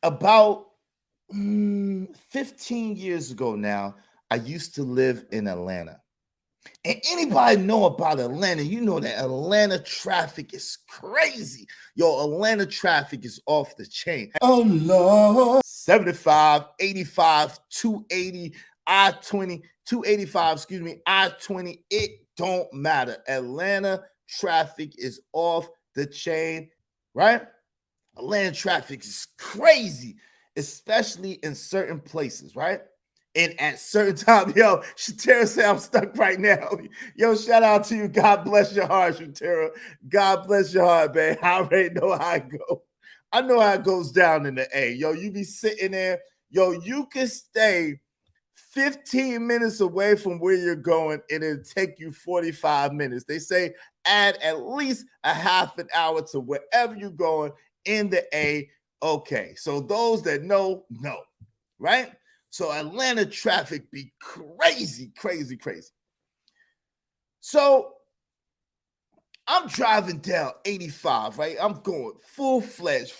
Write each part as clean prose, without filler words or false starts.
about 15 years ago now, I used to live in Atlanta. And anybody know about Atlanta, you know that Atlanta traffic is crazy. Yo, Atlanta traffic is off the chain. Oh, Lord. 75, 85, 280, I-20, 285, excuse me, I-20. It don't matter. Atlanta traffic is off the chain, right? Atlanta traffic is crazy, especially in certain places, right? And at certain times, yo, Shatera said I'm stuck right now. Yo, shout out to you. God bless your heart, Shatera. God bless your heart, man. I already know how it goes. I know how it goes down in the A. Yo, you be sitting there. Yo, you can stay 15 minutes away from where you're going and it'll take you 45 minutes. They say add at least a half an hour to wherever you're going in the A. Okay, so those that know, right? So Atlanta traffic be crazy, crazy, crazy. So I'm driving down 85, right? I'm going full-fledged,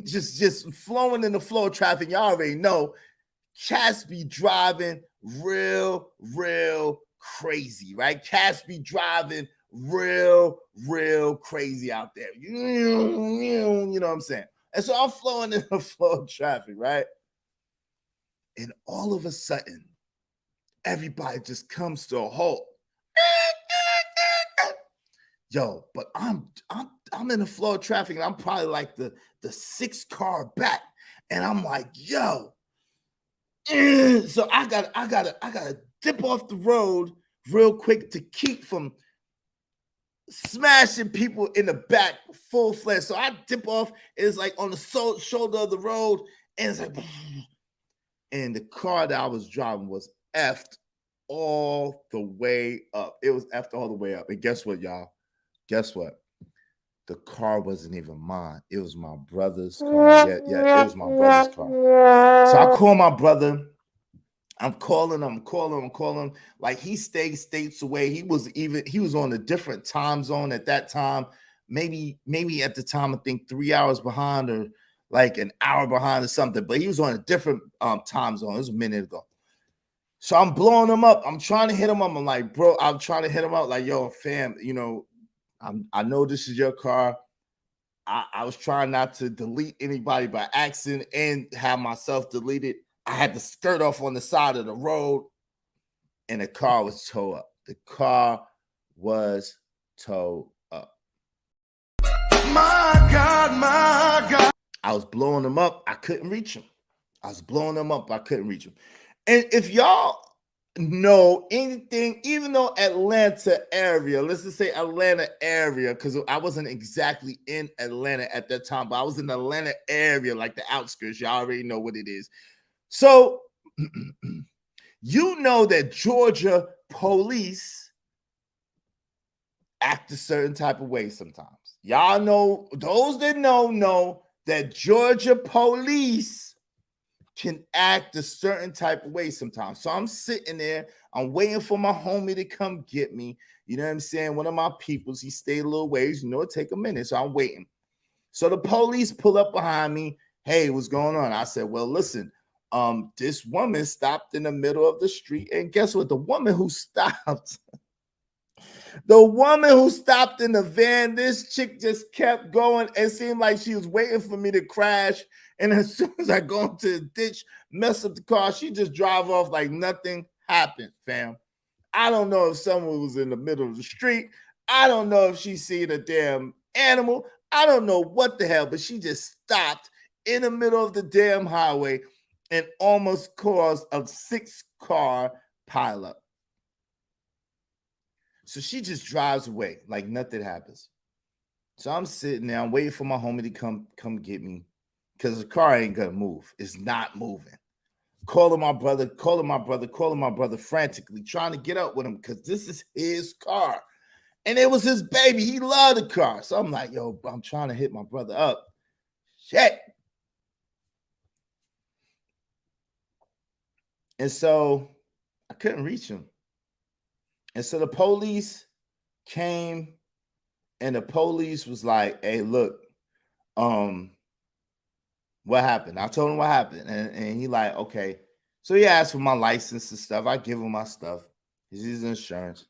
just flowing in the flow of traffic. Y'all already know cats be driving real crazy, right? Cats be driving real crazy out there. You know what I'm saying? And so I'm flowing in the flow of traffic, right? And all of a sudden, everybody just comes to a halt. Yo, but I'm in the flow of traffic, and I'm probably like the sixth car back, and I'm like, yo. So I gotta dip off the road real quick to keep from smashing people in the back full fledged. So I dip off. It's like on the shoulder of the road, and it's like, and the car that I was driving was effed all the way up. It was effed all the way up. And guess what, y'all? Guess what? The car wasn't even mine. It was my brother's car. Yeah, it was my brother's car. So I call my brother. I'm calling him. Like he stayed states away. He was on a different time zone at that time. Maybe at the time, I think 3 hours behind or like an hour behind or something. But he was on a different time zone. It was a minute ago. So I'm blowing him up. I'm trying to hit him up. I'm like, bro, I'm trying to hit him up. Like, yo, fam, I know this is your car. I was trying not to delete anybody by accident and have myself deleted. I had to skirt off on the side of the road, and the car was towed up. The car was towed up. My God. I was blowing him up. I couldn't reach him. And if y'all know anything, even though Atlanta area, let's just say Atlanta area, because I wasn't exactly in Atlanta at that time, but I was in the Atlanta area, like the outskirts. Y'all already know what it is. So you know that Georgia police act a certain type of way sometimes. Y'all know, those that know that Georgia police can act a certain type of way sometimes. So I'm sitting there, I'm waiting for my homie to come get me. You know what I'm saying? One of my peoples, he stayed a little ways, it take a minute. So I'm waiting. So the police pull up behind me. Hey, what's going on? I said, well, listen, this woman stopped in the middle of the street. And guess what? The woman who stopped in the van, this chick just kept going. It seemed like she was waiting for me to crash. And as soon as I go into the ditch, mess up the car, she just drive off like nothing happened, fam. I don't know if someone was in the middle of the street. I don't know if she seen a damn animal. I don't know what the hell, but she just stopped in the middle of the damn highway and almost caused a 6-car pileup. So she just drives away like nothing happens. So I'm sitting there, I'm waiting for my homie to come get me because the car ain't gonna move. It's not moving. Calling my brother frantically, trying to get up with him because this is his car. And it was his baby. He loved the car. So I'm like, yo, I'm trying to hit my brother up. Shit. And so I couldn't reach him. And so the police came and the police was like, hey, look, what happened. I told him what happened. And he like, okay. So he asked for my license and stuff. I give him my stuff. His insurance.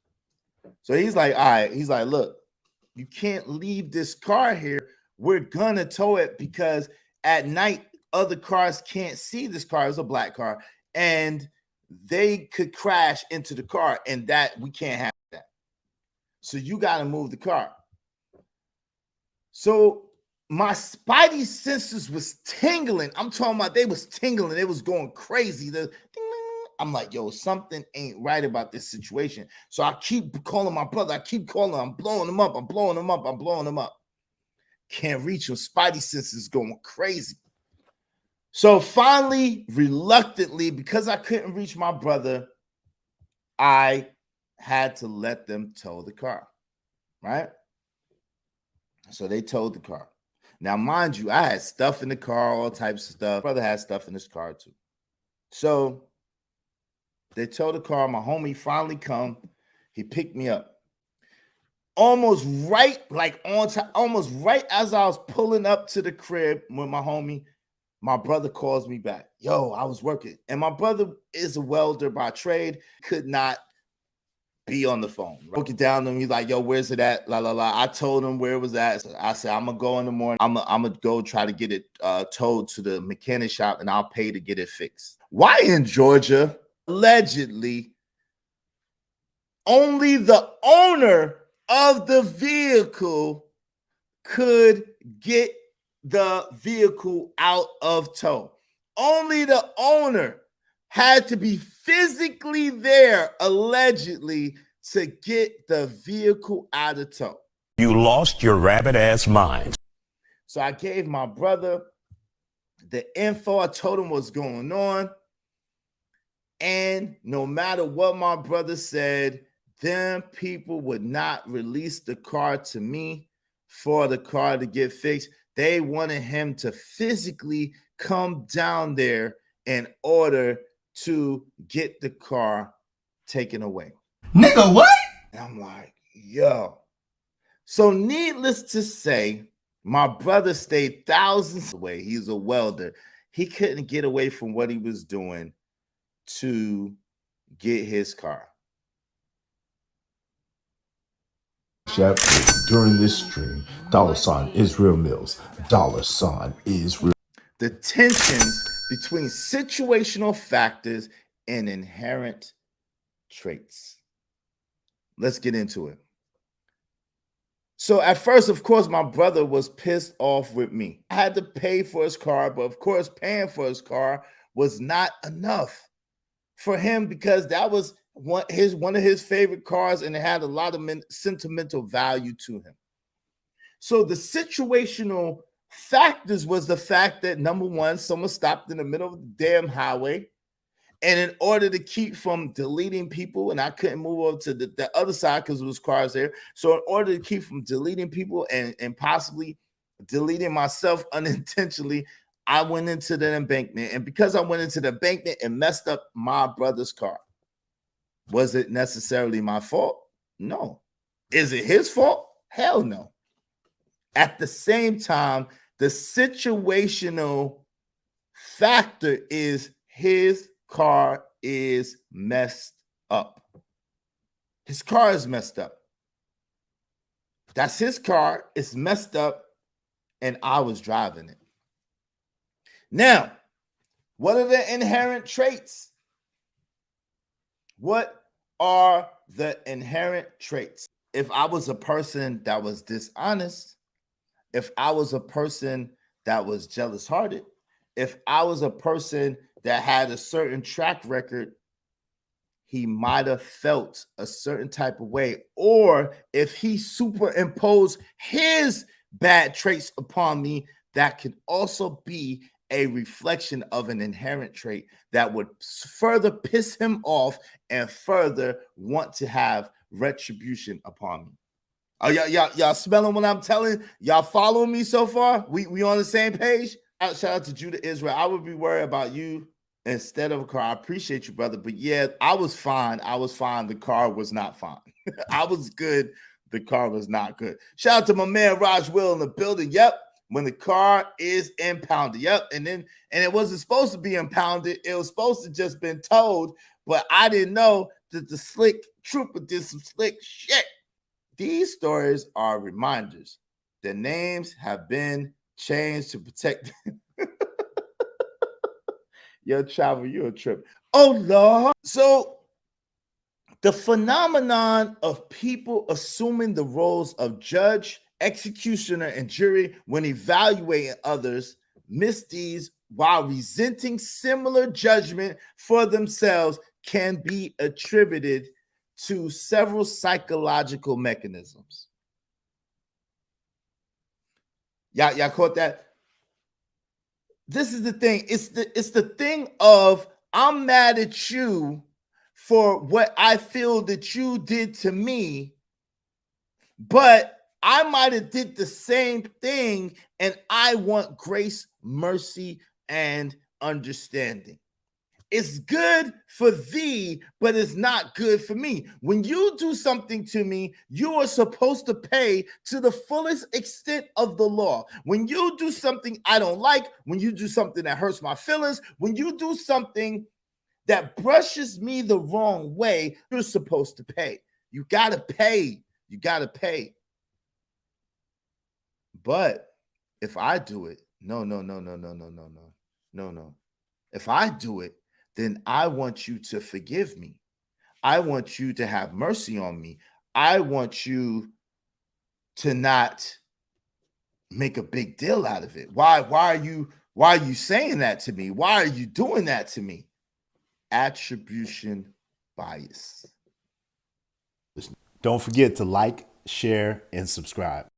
So he's like, all right. He's like, look, you can't leave this car here. We're gonna tow it because at night other cars can't see this car. It's a black car, and they could crash into the car, and that we can't have that. So you got to move the car. So my spidey senses was tingling. I'm talking about they was tingling. It was going crazy. I'm like, yo, something ain't right about this situation. So I keep calling my brother. I keep calling. I'm blowing him up. I'm blowing him up. I'm blowing him up. Can't reach him. Spidey senses going crazy. So finally, reluctantly, because I couldn't reach my brother, I had to let them tow the car, right? So they towed the car. Now, mind you, I had stuff in the car, all types of stuff. My brother had stuff in his car too. So they towed the car. My homie finally come. He picked me up. Almost right, like on time, almost right as I was pulling up to the crib with my homie, my brother calls me back. Yo, I was working. And my brother is a welder by trade, could not be on the phone. Right? Broke it down to him. He's like, yo, where's it at? La, la, la. I told him where it was at. So I said, I'm going to go in the morning. I'm going to go try to get it towed to the mechanic shop, and I'll pay to get it fixed. Why in Georgia, allegedly, only the owner of the vehicle could get the vehicle out of tow. Only the owner had to be physically there, allegedly, to get the vehicle out of tow. You lost your rabbit ass mind. So I gave my brother the info. I told him what's going on. And no matter what my brother said, them people would not release the car to me for the car to get fixed. They wanted him to physically come down there in order to get the car taken away. Nigga, what? And I'm like, yo. So needless to say, my brother stayed thousands away. He's a welder. He couldn't get away from what he was doing to get his car. During this stream, $ Israel Mills, $ Israel. The tensions between situational factors and inherent traits. Let's get into it. So at first, of course, my brother was pissed off with me. I had to pay for his car, but of course, paying for his car was not enough for him because that was one of his favorite cars, and it had a lot of sentimental value to him. So the situational factors was the fact that, number one, someone stopped in the middle of the damn highway, and in order to keep from deleting people, and I couldn't move over to the other side because there was cars there. So in order to keep from deleting people and possibly deleting myself unintentionally, I went into the embankment. And because I went into the embankment, it messed up my brother's car. Was it necessarily my fault? No. Is it his fault? Hell no. At the same time, the situational factor is his car is messed up. His car is messed up. That's his car. It's messed up, and I was driving it. Now, what are the inherent traits? What are the inherent traits? If I was a person that was dishonest, if I was a person that was jealous-hearted, if I was a person that had a certain track record, he might have felt a certain type of way. Or if he superimposed his bad traits upon me, that could also be a reflection of an inherent trait that would further piss him off and further want to have retribution upon me. Are y'all smelling what I'm telling? Y'all following me so far? We on the same page? Shout out to Judah Israel. I would be worried about you instead of a car. I appreciate you, brother. But yeah, I was fine. I was fine. The car was not fine. I was good. The car was not good. Shout out to my man Raj Will in the building. Yep. when the car is impounded. Yep. And it wasn't supposed to be impounded. It was supposed to just been towed, but I didn't know that the slick trooper did some slick shit. These stories are reminders. The names have been changed to protect. Yo, travel, you a trip. Oh, Lord. So the phenomenon of people assuming the roles of judge, executioner, and jury when evaluating others' misdeeds while resenting similar judgment for themselves can be attributed to several psychological mechanisms. Y'all caught that? This is the thing. It's the thing of I'm mad at you for what I feel that you did to me, but I might have did the same thing, and I want grace, mercy, and understanding. It's good for thee, but it's not good for me. When you do something to me, you are supposed to pay to the fullest extent of the law. When you do something I don't like, when you do something that hurts my feelings, when you do something that brushes me the wrong way, you're supposed to pay. You got to pay. You got to pay. But if I do it, no. If I do it, then I want you to forgive me. I want you to have mercy on me. I want you to not make a big deal out of it. Why are you saying that to me? Why are you doing that to me? Attribution bias. Don't forget to like, share, and subscribe.